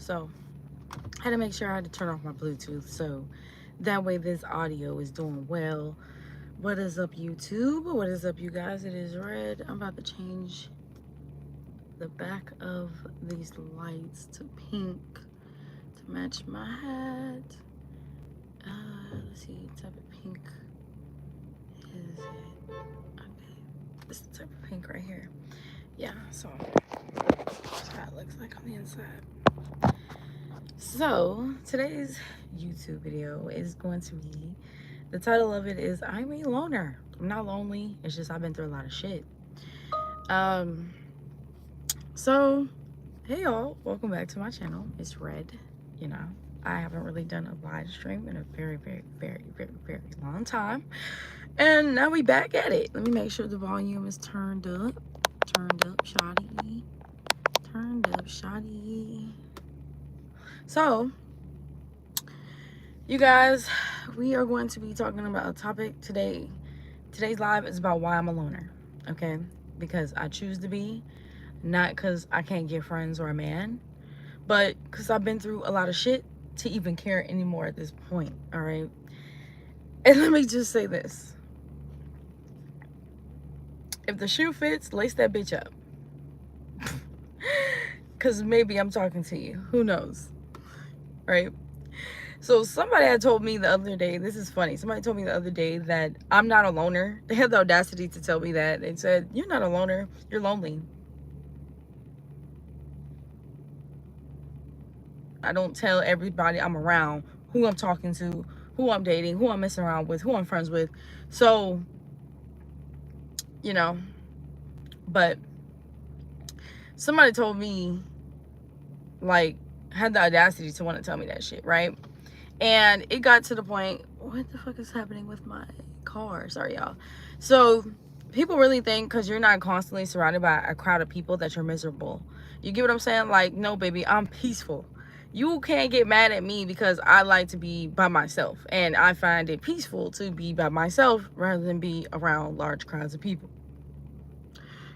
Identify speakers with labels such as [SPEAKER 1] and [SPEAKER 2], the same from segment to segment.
[SPEAKER 1] So I had to make sure I had to turn off my Bluetooth so that way this audio is doing well. What is up, YouTube? What is up, you guys? It is Red. I'm about to change the back of these lights to pink to match my hat. Let's see, what type of pink is it? Okay, this is the type of pink right here. Yeah, so that's how it looks like on the inside. So today's YouTube video is going to be, the title of it is I'm a loner. I'm not lonely, it's just I've been through a lot of shit. So hey y'all, welcome back to my channel. It's Red. You know, I haven't really done a live stream in a very long time, and now we back at it. Let me make sure the volume is turned up shoddy, So you guys, we are going to be talking about a topic today. Today's live is about why I'm a loner. Okay, because I choose to be, not because I can't get friends or a man, but because I've been through a lot of shit to even care anymore at this point. All right, and let me just say this: if the shoe fits, lace that bitch up. Because maybe I'm talking to you, who knows, right? So somebody had told me the other day, this is funny, somebody told me the other day that I'm not a loner. They had the audacity to tell me that. They said, you're not a loner, you're lonely. I don't tell everybody I'm around who I'm talking to, who I'm dating, who I'm messing around with, who I'm friends with. So, you know, but somebody told me, like, had the audacity to want to tell me that shit, right? And it got to the point, what the fuck is happening with my car? Sorry, y'all. So people really think because you're not constantly surrounded by a crowd of people that you're miserable. You get what I'm saying? Like, no, baby, I'm peaceful. You can't get mad at me because I like to be by myself. And I find it peaceful to be by myself rather than be around large crowds of people.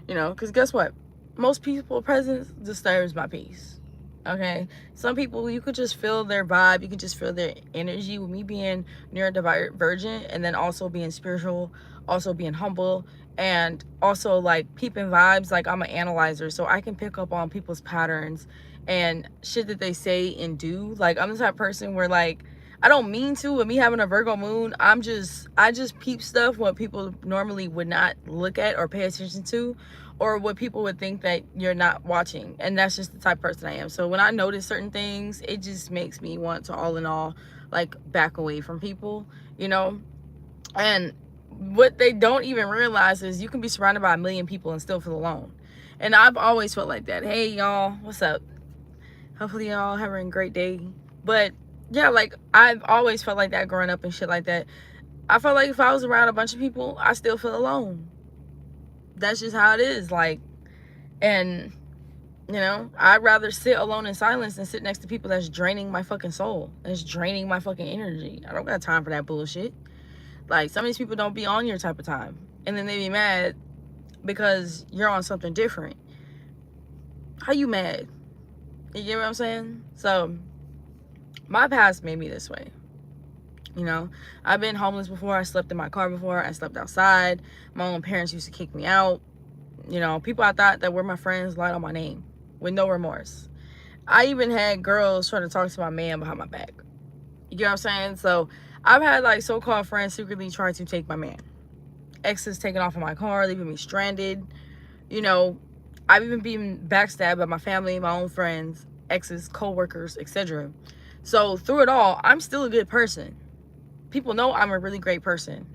[SPEAKER 1] You know, because guess what? Most people presence disturbs my peace. Okay, some people you could just feel their vibe, you could just feel their energy. With me being neurodivergent and then also being spiritual, also being humble, and also like peeping vibes, like I'm an analyzer, so I can pick up on people's patterns and shit that they say and do. Like I'm the type of person where, like, I don't mean to, with me having a Virgo moon, I just peep stuff what people normally would not look at or pay attention to, or what people would think that you're not watching. And that's just the type of person I am. So when I notice certain things, it just makes me want to, all in all, like, back away from people, you know? And what they don't even realize is you can be surrounded by a million people and still feel alone. And I've always felt like that. Hey y'all, what's up? Hopefully y'all having a great day. But yeah, like, I've always felt like that growing up and shit like that. I felt like if I was around a bunch of people, I still feel alone. That's just how it is. Like, and you know, I'd rather sit alone in silence than sit next to people that's draining my fucking soul, that's draining my fucking energy. I don't got time for that bullshit. Like, some of these people don't be on your type of time, and then they be mad because you're on something different. How you mad? You get what I'm saying? So my past made me this way. You know, I've been homeless before. I slept in my car before. I slept outside. My own parents used to kick me out. You know, people I thought that were my friends lied on my name with no remorse. I even had girls try to talk to my man behind my back. You get what I'm saying? So I've had, like, so-called friends secretly try to take my man. Exes taking off in my car, leaving me stranded. You know, I've even been backstabbed by my family, my own friends, exes, co-workers, etc. So through it all, I'm still a good person. People know I'm a really great person.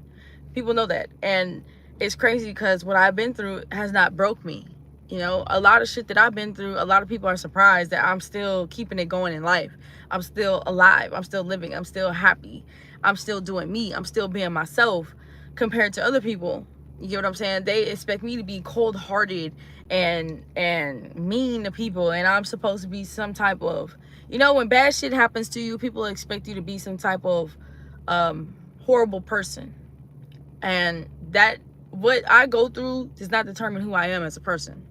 [SPEAKER 1] People know that. And it's crazy because what I've been through has not broke me. You know, a lot of shit that I've been through, a lot of people are surprised that I'm still keeping it going in life. I'm still alive. I'm still living. I'm still happy. I'm still doing me. I'm still being myself compared to other people. You get what I'm saying? They expect me to be cold-hearted and mean to people, and I'm supposed to be some type of, you know, when bad shit happens to you, people expect you to be some type of horrible person. And that, what I go through does not determine who I am as a person.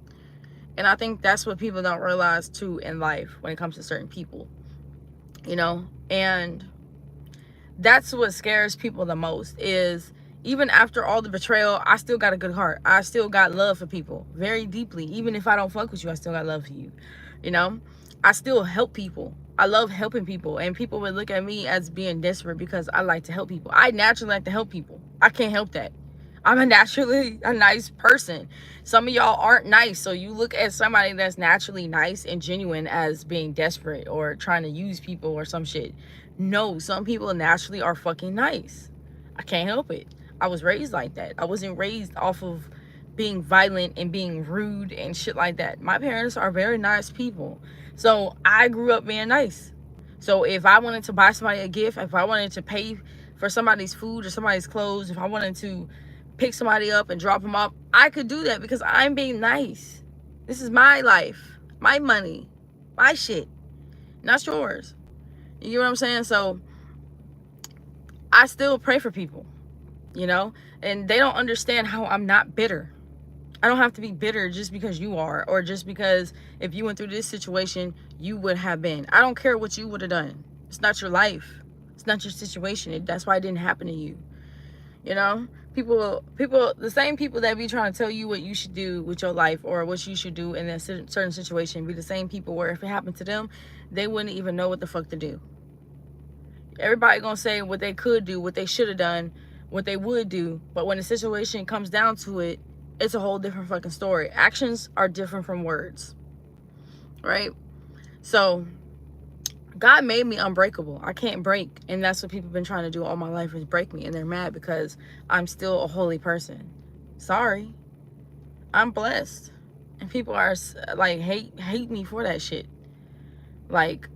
[SPEAKER 1] And I think that's what people don't realize too in life when it comes to certain people, you know? And that's what scares people the most is even after all the betrayal, I still got a good heart. I still got love for people very deeply. Even if I don't fuck with you, I still got love for you. You know, I still help people. I love helping people, and people would look at me as being desperate because I like to help people. I naturally like to help people. I can't help that. I'm a naturally a nice person. Some of y'all aren't nice, so you look at somebody that's naturally nice and genuine as being desperate or trying to use people or some shit. No, some people naturally are fucking nice. I can't help it. I was raised like that. I wasn't raised off of being violent and being rude and shit like that. My parents are very nice people. So I grew up being nice. So if I wanted to buy somebody a gift, if I wanted to pay for somebody's food or somebody's clothes, if I wanted to pick somebody up and drop them off, I could do that because I'm being nice. This is my life, my money, my shit, not yours. You get what I'm saying? So I still pray for people, you know, and they don't understand how I'm not bitter. I don't have to be bitter just because you are, or just because if you went through this situation, you would have been. I don't care what you would have done. It's not your life. It's not your situation. That's why it didn't happen to you. You know, people, the same people that be trying to tell you what you should do with your life or what you should do in a certain situation be the same people where if it happened to them, they wouldn't even know what the fuck to do. Everybody gonna say what they could do, what they should have done, what they would do, but when the situation comes down to it, it's a whole different fucking story. Actions are different from words, right? So God made me unbreakable. I can't break, and that's what people have been trying to do all my life is break me, and they're mad because I'm still a holy person. Sorry, I'm blessed, and people are like hate me for that shit. Like,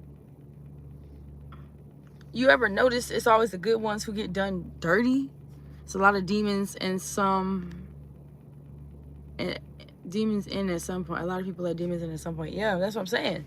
[SPEAKER 1] you ever notice it's always the good ones who get done dirty? It's a lot of demons and demons in at some point. A lot of people let demons in at some point. Yeah, that's what I'm saying.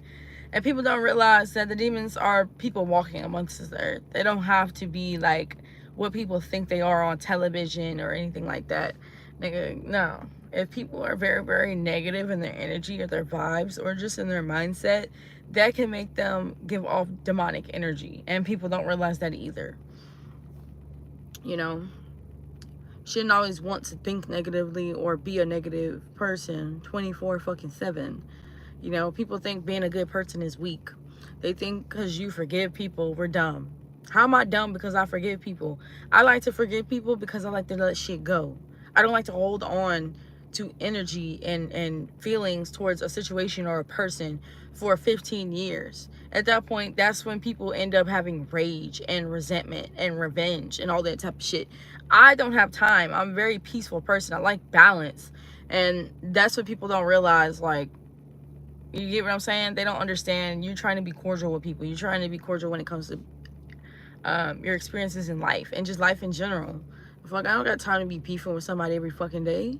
[SPEAKER 1] And people don't realize that the demons are people walking amongst the earth. They don't have to be like what people think they are on television or anything like that. Nigga, no. If people are very, very negative in their energy or their vibes or just in their mindset, that can make them give off demonic energy. And people don't realize that either. You know? Shouldn't always want to think negatively or be a negative person 24/7. You know, people think being a good person is weak. They think because you forgive people, we're dumb. How am I dumb because I forgive people? I like to forgive people because I like to let shit go. I don't like to hold on to energy and feelings towards a situation or a person for 15 years. At that point, that's when people end up having rage and resentment and revenge and all that type of shit. I don't have time. I'm a very peaceful person. I like balance. And that's what people don't realize. Like, you get what I'm saying? They don't understand. You're trying to be cordial with people. You're trying to be cordial when it comes to your experiences in life and just life in general. Fuck, I don't got time to be beefing with somebody every fucking day.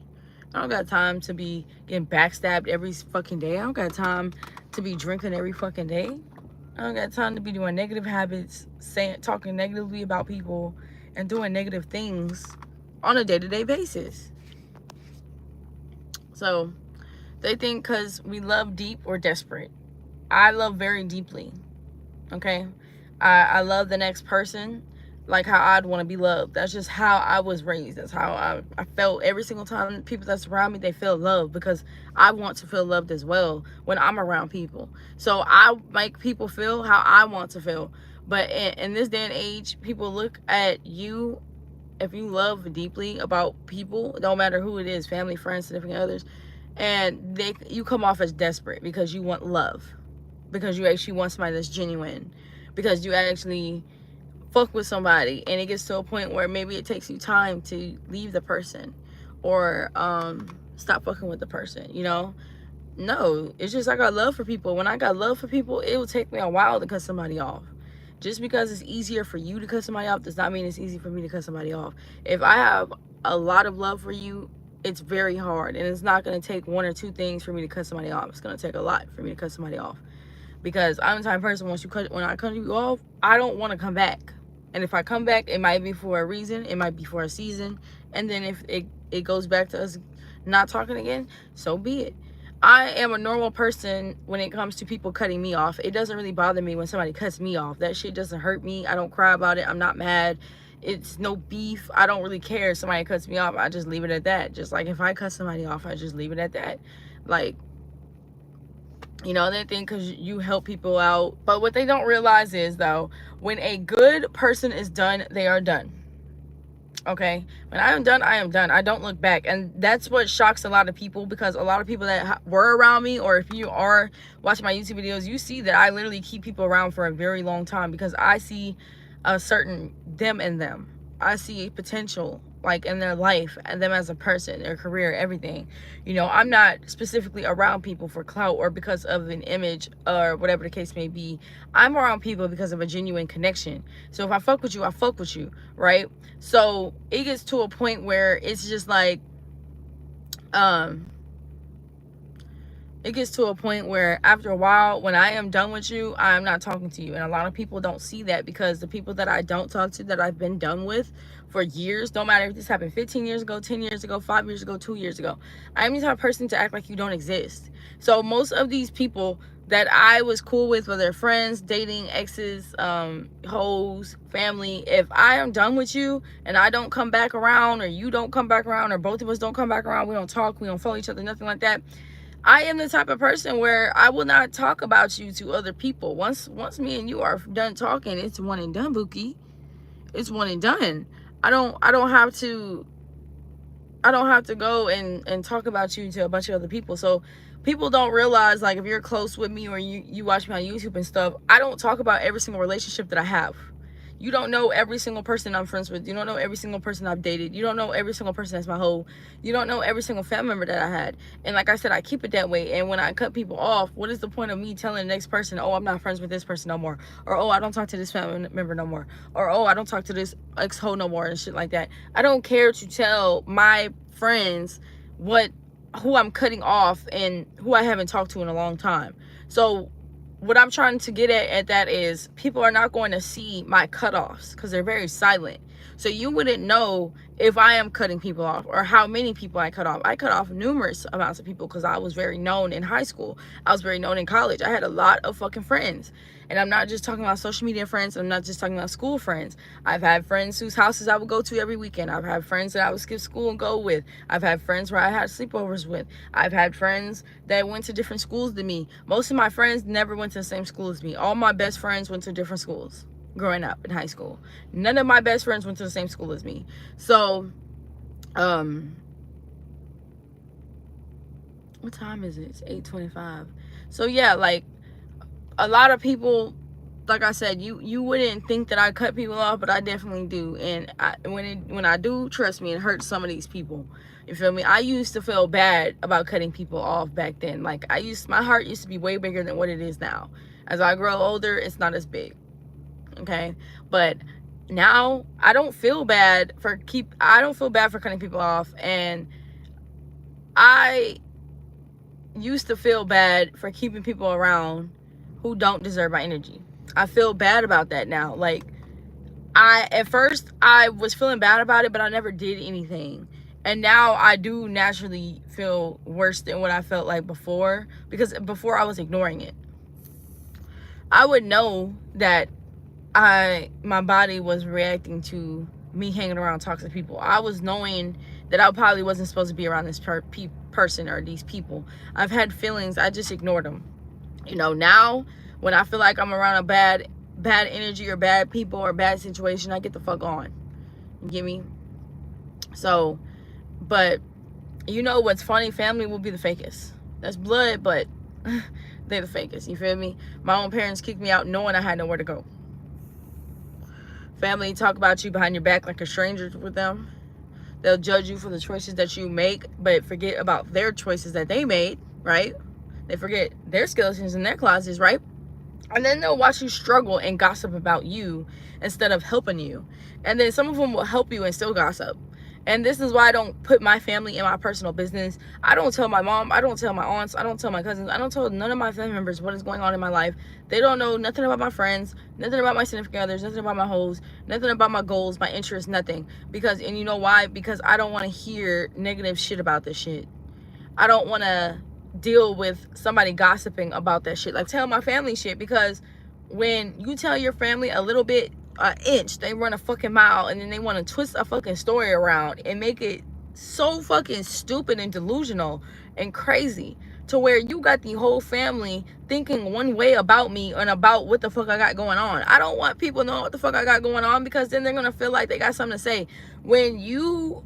[SPEAKER 1] I don't got time to be getting backstabbed every fucking day. I don't got time to be drinking every fucking day. I don't got time to be doing negative habits, talking negatively about people, and doing negative things on a day-to-day basis. So they think because we love deep, we're desperate. I love very deeply. Okay? I love the next person like how I'd want to be loved. That's just how I was raised. That's how I felt every single time people that's around me, they feel loved because I want to feel loved as well when I'm around people. So I make people feel how I want to feel. But in this day and age, people look at you, if you love deeply about people, no matter who it is, family, friends, significant others, and you come off as desperate because you want love, because you actually want somebody that's genuine, because you actually fuck with somebody, and it gets to a point where maybe it takes you time to leave the person or stop fucking with the person, you know? No, it's just I got love for people. When I got love for people, it will take me a while to cut somebody off. Just because it's easier for you to cut somebody off does not mean it's easy for me to cut somebody off. If I have a lot of love for you, it's very hard, and it's not going to take one or two things for me to cut somebody off. It's going to take a lot for me to cut somebody off, because I'm the type of person, when I cut you off, I don't want to come back. And if I come back, it might be for a reason, it might be for a season, and then if it goes back to us not talking again, so be it. I am a normal person when it comes to people cutting me off. It doesn't really bother me when somebody cuts me off. That shit doesn't hurt me. I don't cry about it. I'm not mad. It's no beef. I don't really care if somebody cuts me off. I just leave it at that. Just like if I cut somebody off, I just leave it at that. Like, you know, they think because you help people out. But what they don't realize is, though, when a good person is done, they are done. Okay, when I am done, I am done. I don't look back. And that's what shocks a lot of people, because a lot of people that were around me, or if you are watching my YouTube videos, you see that I literally keep people around for a very long time, because I see a certain them in them. I see potential, like, in their life and them as a person, their career, everything. You know, I'm not specifically around people for clout or because of an image or whatever the case may be. I'm around people because of a genuine connection. So if I fuck with you, I fuck with you, right? So it gets to a point where it's just like, it gets to a point where after a while, when I am done with you, I'm not talking to you. And a lot of people don't see that, because the people that I don't talk to, that I've been done with for years, don't matter if this happened 15 years ago, 10 years ago, 5 years ago, 2 years ago, I'm the type of person to act like you don't exist. So most of these people that I was cool with, whether friends, dating, exes, hoes, family, if I am done with you and I don't come back around, or you don't come back around, or both of us don't come back around, we don't talk, we don't follow each other, nothing like that, I am the type of person where I will not talk about you to other people. Once me and you are done talking, it's one and done, Bookie. It's one and done. I don't have to go and talk about you to a bunch of other people. So people don't realize, like, if you're close with me or you watch me on YouTube and stuff, I don't talk about every single relationship that I have. You don't know every single person I'm friends with. You don't know every single person I've dated. You don't know every single person that's my hoe. You don't know every single family member that I had. And like I said, I keep it that way. And when I cut people off, what is the point of me telling the next person, oh, I'm not friends with this person no more? Or, oh, I don't talk to this family member no more? Or, oh, I don't talk to this ex-hoe no more, and shit like that. I don't care to tell my friends who I'm cutting off and who I haven't talked to in a long time. So what I'm trying to get at that is, people are not going to see my cutoffs because they're very silent. So you wouldn't know if I am cutting people off or how many people I cut off. I cut off numerous amounts of people because I was very known in high school. I was very known in college. I had a lot of fucking friends. And I'm not just talking about social media friends. I'm not just talking about school friends. I've had friends whose houses I would go to every weekend. I've had friends that I would skip school and go with. I've had friends where I had sleepovers with. I've had friends that went to different schools than me. Most of my friends never went to the same school as me. All my best friends went to different schools growing up in high school. None of my best friends went to the same school as me. So, what time is it? It's 8:25. So yeah, like, a lot of people, like I said, you wouldn't think that I cut people off, but I definitely do. And when I do, trust me, it hurts some of these people. You feel me? I used to feel bad about cutting people off back then. Like, my heart used to be way bigger than what it is now. As I grow older, it's not as big. Okay? But now I don't feel bad for cutting people off. And I used to feel bad for keeping people around who don't deserve my energy. I feel bad about that now. Like, at first I was feeling bad about it, but I never did anything. And now I do naturally feel worse than what I felt like before, because before I was ignoring it. I would know that my body was reacting to me hanging around toxic people. I was knowing that I probably wasn't supposed to be around this person or these people. I've had feelings, I just ignored them. You know, now when I feel like I'm around a bad energy or bad people or bad situation, I get the fuck on. You get me? So, but you know what's funny? Family will be the fakest. That's blood, but they're the fakest. You feel me? My own parents kicked me out knowing I had nowhere to go. Family talk about you behind your back like a stranger with them. They'll judge you for the choices that you make, but forget about their choices that they made, right? They forget their skeletons in their closets, right? And then they'll watch you struggle and gossip about you instead of helping you. And then some of them will help you and still gossip. And this is why I don't put my family in my personal business. I don't tell my mom, I don't tell my aunts, I don't tell my cousins, I don't tell none of my family members what is going on in my life. They don't know nothing about my friends, nothing about my significant others, nothing about my hoes, nothing about my goals, my interests, nothing. Because, and you know why? Because I don't want to hear negative shit about this shit. I don't want to deal with somebody gossiping about that shit. Like, tell my family shit, because when you tell your family a little bit, an inch, they run a fucking mile, and then they want to twist a fucking story around and make it so fucking stupid and delusional and crazy, to where you got the whole family thinking one way about me and about what the fuck I got going on. I don't want people knowing what the fuck I got going on, because then they're gonna feel like they got something to say. When you,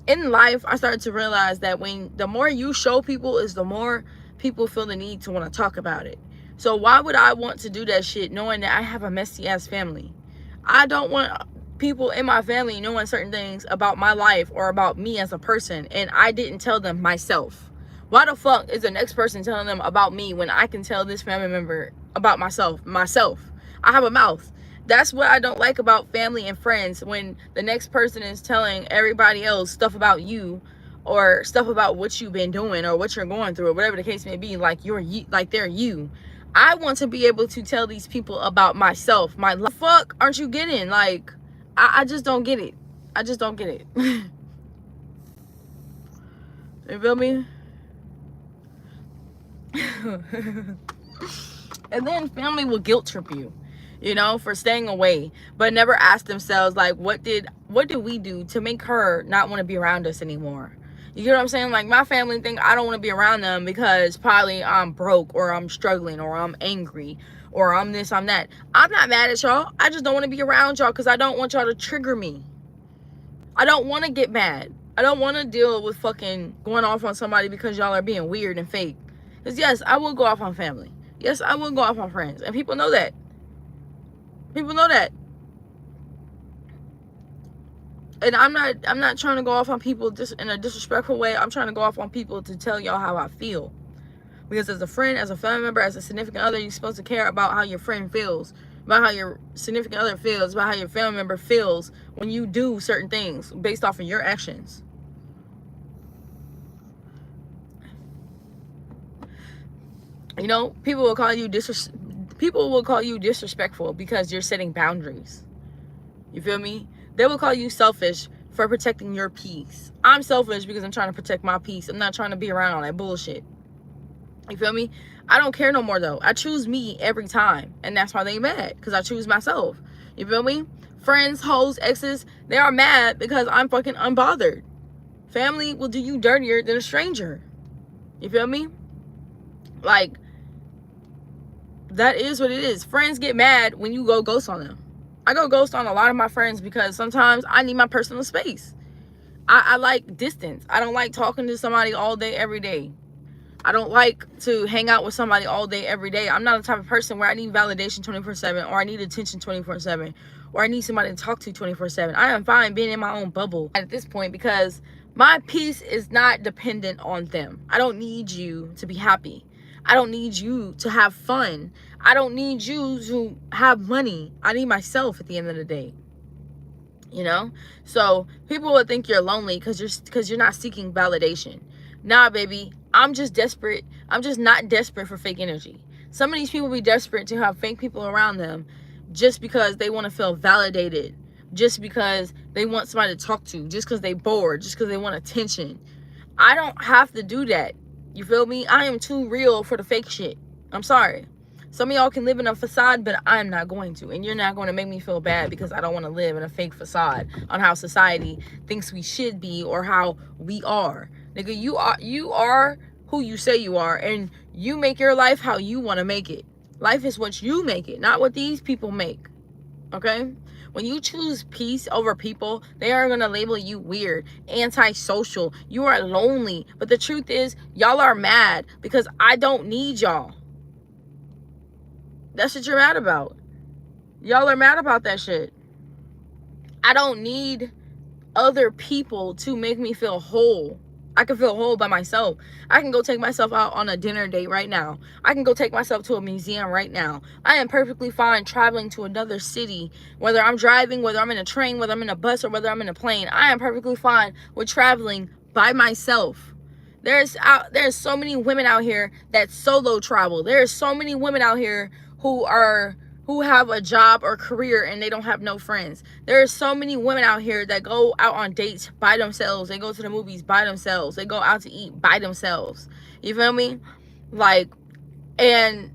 [SPEAKER 1] in life, I started to realize that the more you show people is the more people feel the need to want to talk about it. So why would I want to do that shit knowing that I have a messy ass family? I don't want people in my family knowing certain things about my life or about me as a person, and I didn't tell them myself. Why the fuck is the next person telling them about me when I can tell this family member about myself? I have a mouth. That's what I don't like about family and friends, when the next person is telling everybody else stuff about you, or stuff about what you've been doing or what you're going through, or whatever the case may be, like they're you. I want to be able to tell these people about myself. My fuck aren't you getting? Like, I just don't get it. I just don't get it. You feel me? And then family will guilt trip you, you know, for staying away, but never ask themselves, like, what did we do to make her not want to be around us anymore? You get what I'm saying? Like, my family think I don't want to be around them because probably I'm broke, or I'm struggling, or I'm angry, or I'm this, I'm that. I'm not mad at y'all. I just don't want to be around y'all because I don't want y'all to trigger me. I don't want to get mad. I don't want to deal with fucking going off on somebody because y'all are being weird and fake. Because yes, I will go off on family. Yes, I will go off on friends. And people know that. People know that. And I'm not trying to go off on people just in a disrespectful way. I'm trying to go off on people to tell y'all how I feel. Because as a friend, as a family member, as a significant other, you're supposed to care about how your friend feels, about how your significant other feels, about how your family member feels when you do certain things based off of your actions. You know, people will call you disrespectful because you're setting boundaries. You feel me? They will call you selfish for protecting your peace. I'm selfish because I'm trying to protect my peace. I'm not trying to be around all that bullshit. You feel me? I don't care no more though. I choose me every time. And that's why they mad. Because I choose myself. You feel me? Friends, hoes, exes, they are mad because I'm fucking unbothered. Family will do you dirtier than a stranger. You feel me? Like, that is what it is. Friends get mad when you go ghost on them. I go ghost on a lot of my friends because sometimes I need my personal space. I like distance. I don't like talking to somebody all day, every day. I don't like to hang out with somebody all day, every day. I'm not the type of person where I need validation 24/7, or I need attention 24/7, or I need somebody to talk to 24/7. I am fine being in my own bubble at this point because my peace is not dependent on them. I don't need you to be happy. I don't need you to have fun. I don't need you to have money. I need myself at the end of the day. You know? So people would think you're lonely because you're not seeking validation. Nah, baby. I'm just desperate. I'm just not desperate for fake energy. Some of these people be desperate to have fake people around them just because they want to feel validated. Just because they want somebody to talk to. Just because they bored. Just because they want attention. I don't have to do that. You feel me? I am too real for the fake shit. I'm sorry. Some of y'all can live in a facade, but I'm not going to. And you're not going to make me feel bad because I don't want to live in a fake facade on how society thinks we should be or how we are. Nigga, you are who you say you are, and you make your life how you want to make it. Life is what you make it, not what these people make. Okay? When you choose peace over people, they are going to label you weird, antisocial. You are lonely. But the truth is, y'all are mad because I don't need y'all. That's what you're mad about. Y'all are mad about that shit. I don't need other people to make me feel whole. I can feel whole by myself. I can go take myself out on a dinner date right now. I can go take myself to a museum right now. I am perfectly fine traveling to another city. Whether I'm driving, whether I'm in a train, whether I'm in a bus, or whether I'm in a plane. I am perfectly fine with traveling by myself. There's so many women out here that solo travel. There's so many women out here who are who have a job or career and they don't have no friends. There are so many women out here that go out on dates by themselves. They go to the movies by themselves. They go out to eat by themselves. You feel me? Like, and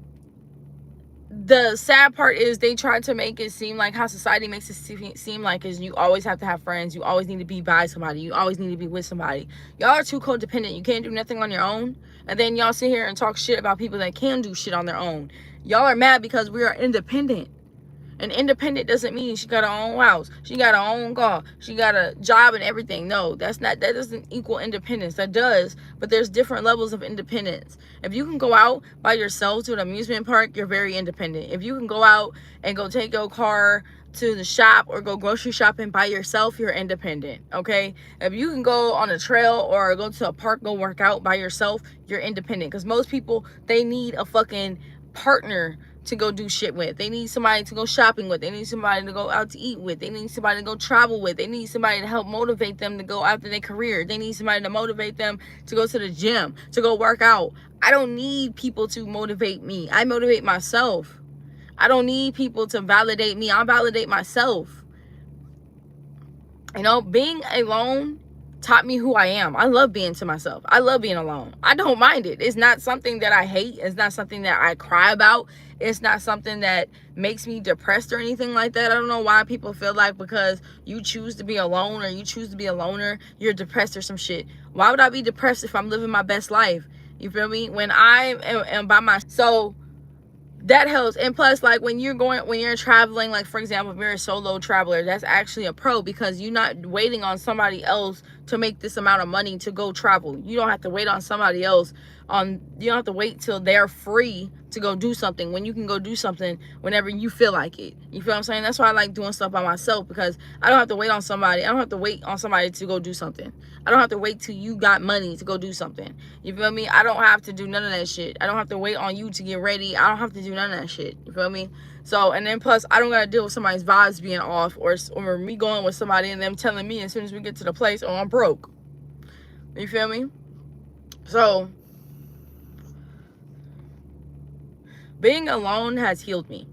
[SPEAKER 1] the sad part is they try to make it seem like how society makes it seem like is you always have to have friends. You always need to be by somebody. You always need to be with somebody. Y'all are too codependent. You can't do nothing on your own. And then y'all sit here and talk shit about people that can do shit on their own. Y'all are mad because we are independent. And independent doesn't mean she got her own house, she got her own car, she got a job and everything. No, that doesn't equal independence. That does, but there's different levels of independence. If you can go out by yourself to an amusement park, you're very independent. If you can go out and go take your car to the shop or go grocery shopping by yourself, you're independent. Okay, if you can go on a trail or go to a park, go work out by yourself, you're independent. Because most people, they need a fucking partner to go do shit with. They need somebody to go shopping with. They need somebody to go out to eat with. They need somebody to go travel with. They need somebody to help motivate them to go after their career. They need somebody to motivate them to go to the gym, to go work out. I don't need people to motivate me. I motivate myself. I don't need people to validate me. I validate myself. You know, being alone taught me who I am. I love being to myself. I love being alone. I don't mind it. It's not something that I hate. It's not something that I cry about. It's not something that makes me depressed or anything like that. I don't know why people feel like because you choose to be alone or you choose to be a loner, you're depressed or some shit. Why would I be depressed if I'm living my best life? You feel me? When I am by myself. So that helps. And plus, like when you're traveling, like for example, if you're a solo traveler, that's actually a pro because you're not waiting on somebody else to make this amount of money to go travel. You don't have to wait on somebody else. You don't have to wait till they're free to go do something when you can go do something whenever you feel like it. You feel what I'm saying? That's why I like doing stuff by myself, because I don't have to wait on somebody. I don't have to wait on somebody to go do something. I don't have to wait till you got money to go do something. You feel me? I don't have to do none of that shit. I don't have to wait on you to get ready. I don't have to do none of that shit. You feel me? So, and then plus, I don't gotta deal with somebody's vibes being off or me going with somebody and them telling me as soon as we get to the place, oh, I'm broke. You feel me? So, being alone has healed me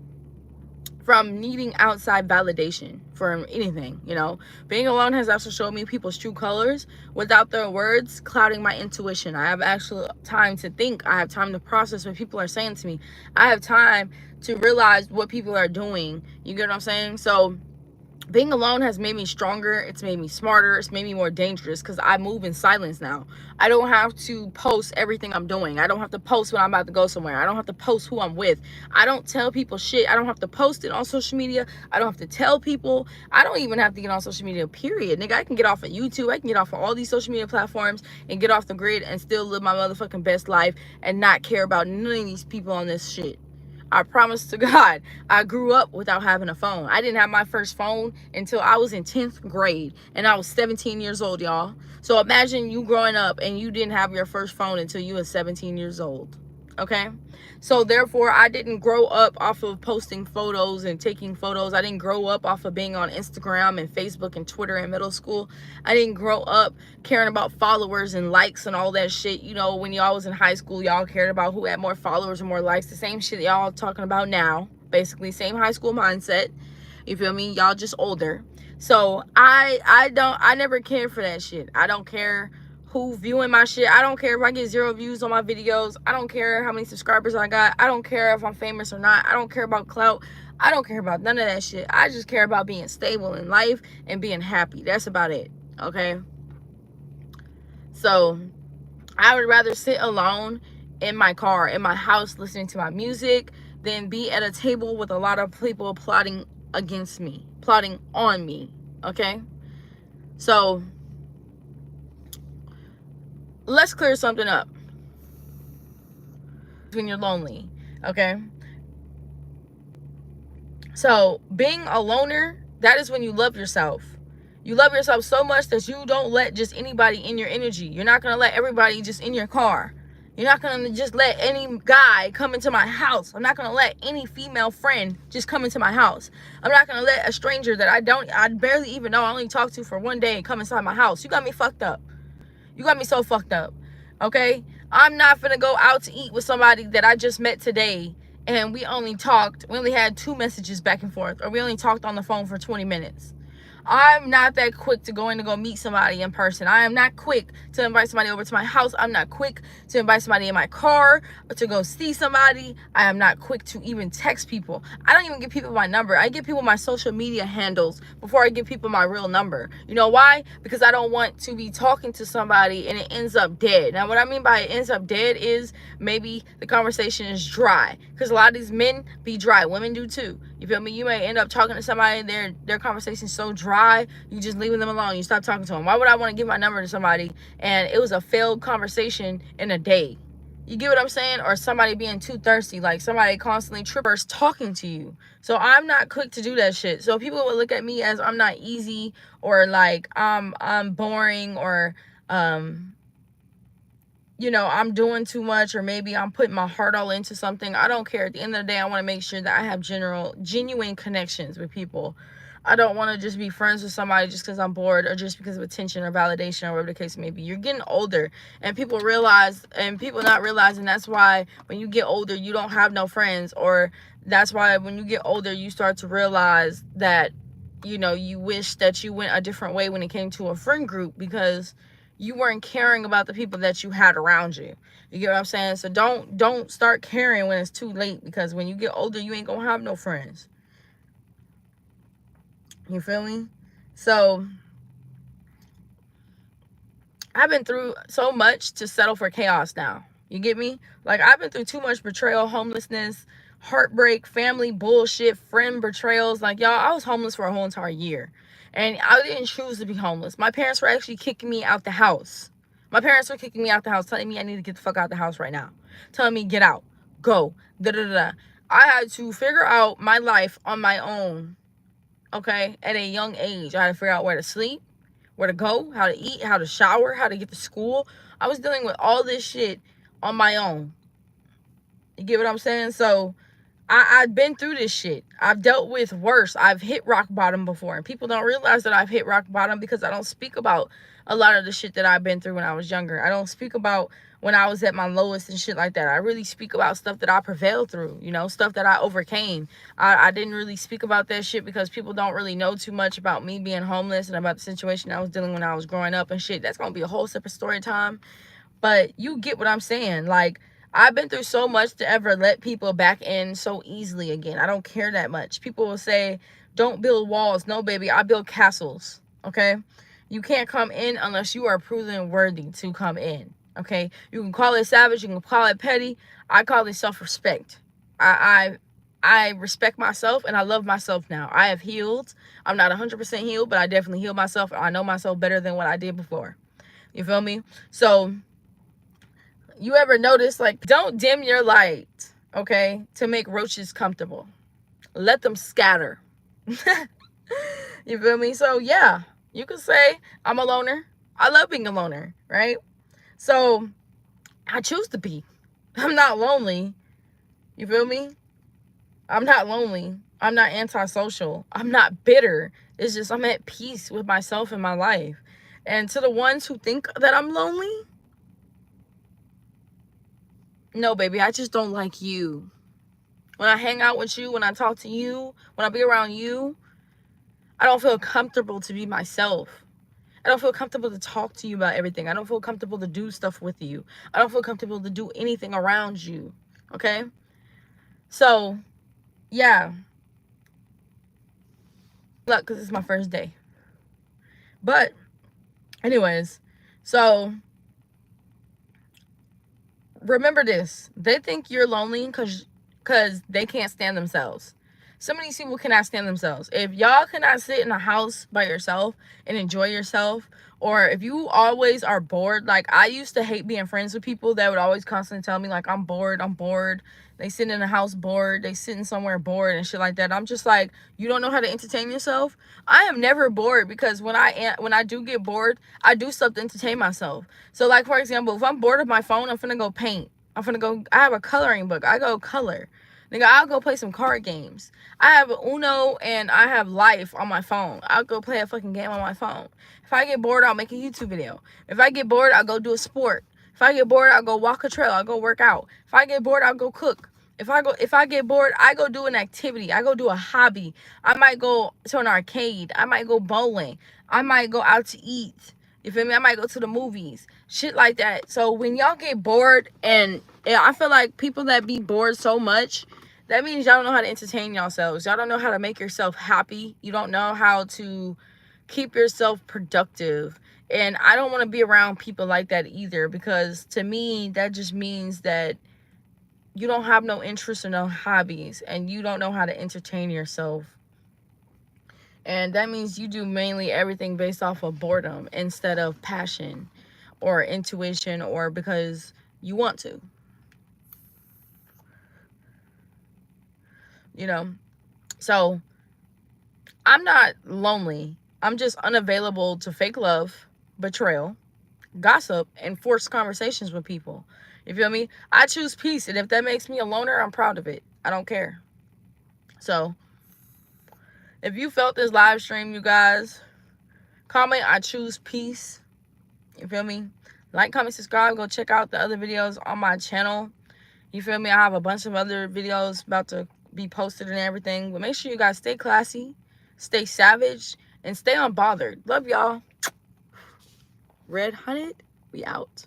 [SPEAKER 1] from needing outside validation for anything, you know. Being alone has also showed me people's true colors without their words clouding my intuition. I have actual time to think. I have time to process what people are saying to me. I have time to realize what people are doing. You get what I'm saying? So being alone has made me stronger. It's made me smarter. It's made me more dangerous because I move in silence now. I don't have to post everything I'm doing. I don't have to post when I'm about to go somewhere. I don't have to post who I'm with. I don't tell people shit. I don't have to post it on social media. I don't have to tell people. I don't even have to get on social media, period. Nigga, I can get off of YouTube. I can get off of all these social media platforms and get off the grid and still live my motherfucking best life and not care about none of these people on this shit. I promise to God, I grew up without having a phone. I didn't have my first phone until I was in 10th grade, and I was 17 years old, y'all. So imagine you growing up and you didn't have your first phone until you were 17 years old, okay? So therefore, I didn't grow up off of posting photos and taking photos. I didn't grow up off of being on Instagram and Facebook and Twitter in middle school. I didn't grow up caring about followers and likes and all that shit. You know, when y'all was in high school, y'all cared about who had more followers and more likes. The same shit y'all talking about now. Basically, same high school mindset. You feel me? Y'all just older. So I never cared for that shit. I don't care who viewing my shit. I don't care if I get 0 views on my videos. I don't care how many subscribers I got. I don't care if I'm famous or not. I don't care about clout. I don't care about none of that shit. I just care about being stable in life and being happy. That's about it, okay? So I would rather sit alone in my car, in my house, listening to my music, than be at a table with a lot of people plotting against me, plotting on me, okay? So let's clear something up when you're lonely, okay? So being a loner, that is when you love yourself. You love yourself so much that you don't let just anybody in your energy. You're not gonna let everybody just in your car. You're not gonna just let any guy come into my house. I'm not gonna let any female friend just come into my house. I'm not gonna let a stranger that I barely even know, I only talk to for one day, come inside my house. You got me fucked up. You got me so fucked up, okay? I'm not finna go out to eat with somebody that I just met today and we only had 2 messages back and forth, or we only talked on the phone for 20 minutes. I'm not that quick to go meet somebody in person. I am not quick to invite somebody over to my house. I'm not quick to invite somebody in my car to go see somebody. I am not quick to even text people. I don't even give people my number. I give people my social media handles before I give people my real number. You know why? Because I don't want to be talking to somebody and it ends up dead. Now, what I mean by it ends up dead is maybe the conversation is dry, because a lot of these men be dry. Women do too. You feel me? You may end up talking to somebody, their conversation's so dry, you just leaving them alone. You stop talking to them. Why would I want to give my number to somebody and it was a failed conversation in a day? You get what I'm saying? Or somebody being too thirsty, like somebody constantly trippers talking to you. So I'm not quick to do that shit. So people would look at me as I'm not easy, or like I'm boring, or you know, I'm doing too much, or maybe I'm putting my heart all into something. I don't care. At the end of the day, I want to make sure that I have genuine connections with people. I don't want to just be friends with somebody just because I'm bored, or just because of attention or validation, or whatever the case may be. You're getting older, and people not realizing that's why when you get older, you don't have no friends, or that's why when you get older, you start to realize that, you know, you wish that you went a different way when it came to a friend group, because you weren't caring about the people that you had around you. You get what I'm saying? So don't start caring when it's too late, because when you get older, you ain't gonna have no friends. You feel me? So I've been through so much to settle for chaos now. You get me? Like, I've been through too much betrayal, homelessness, heartbreak, family bullshit, friend betrayals. Like, y'all, I was homeless for a whole entire year. And I didn't choose to be homeless. My parents were actually kicking me out the house. My parents were kicking me out the house, telling me I need to get the fuck out the house right now. Telling me, get out, go, da-da-da-da. I had to figure out my life on my own, okay? At a young age, I had to figure out where to sleep, where to go, how to eat, how to shower, how to get to school. I was dealing with all this shit on my own. You get what I'm saying? So I've been through this shit. I've dealt with worse. I've hit rock bottom before. And people don't realize that I've hit rock bottom because I don't speak about a lot of the shit that I've been through when I was younger. I don't speak about when I was at my lowest and shit like that. I really speak about stuff that I prevailed through, you know, stuff that I overcame. I didn't really speak about that shit because people don't really know too much about me being homeless and about the situation I was dealing when I was growing up and shit. That's going to be a whole separate story time. But you get what I'm saying. Like, I've been through so much to ever let people back in so easily again. I don't care that much. People will say, don't build walls. No, baby, I build castles, okay? You can't come in unless you are proven worthy to come in, okay? You can call it savage. You can call it petty. I call it self-respect. I respect myself, and I love myself now. I have healed. I'm not 100% healed, but I definitely healed myself. I know myself better than what I did before. You feel me? So you ever notice, like, don't dim your light, okay, to make roaches comfortable. Let them scatter. You feel me? So yeah, you could say I'm a loner. I love being a loner, right? So I choose to be. I'm not lonely. You feel me? I'm not lonely. I'm not antisocial. I'm not bitter. It's just I'm at peace with myself and my life. And to the ones who think that I'm lonely, no, baby, I just don't like you. When I hang out with you, when I talk to you, when I be around you, I don't feel comfortable to be myself. I don't feel comfortable to talk to you about everything. I don't feel comfortable to do stuff with you. I don't feel comfortable to do anything around you, okay? So, yeah. Luck, because it's my first day. But, anyways, so remember this. They think you're lonely because they can't stand themselves. Some of these people cannot stand themselves. If y'all cannot sit in a house by yourself and enjoy yourself, or if you always are bored, like I used to hate being friends with people that would always constantly tell me like, I'm bored. They sit in a house bored. They sitting somewhere bored and shit like that. I'm just like, you don't know how to entertain yourself? I am never bored, because when I do get bored, I do stuff to entertain myself. So like, for example, if I'm bored of my phone, I'm finna go paint. I have a coloring book. I go color. Nigga, I'll go play some card games. I have Uno and I have Life on my phone. I'll go play a fucking game on my phone. If I get bored, I'll make a YouTube video. If I get bored, I'll go do a sport. If I get bored, I'll go walk a trail. I'll go work out. If I get bored, I'll go cook. If I get bored, I go do an activity. I go do a hobby. I might go to an arcade. I might go bowling. I might go out to eat. You feel me? I might go to the movies. Shit like that. So when y'all get bored, and I feel like people that be bored so much, that means y'all don't know how to entertain yourselves. Y'all don't know how to make yourself happy. You don't know how to keep yourself productive. And I don't want to be around people like that either, because to me, that just means that you don't have no interests or no hobbies, and you don't know how to entertain yourself. And that means you do mainly everything based off of boredom instead of passion or intuition, or because you want to. You know? So I'm not lonely. I'm just unavailable to fake love, betrayal, gossip, and forced conversations with people. You feel me? I choose peace, and if that makes me a loner, I'm proud of it. I don't care. So if you felt this live stream, you guys, comment, I choose peace. You feel me? Like, comment, subscribe. Go check out the other videos on my channel. You feel me? I have a bunch of other videos about to be posted and everything. But make sure you guys stay classy, stay savage, and stay unbothered. Love y'all. Red Hunted, we out.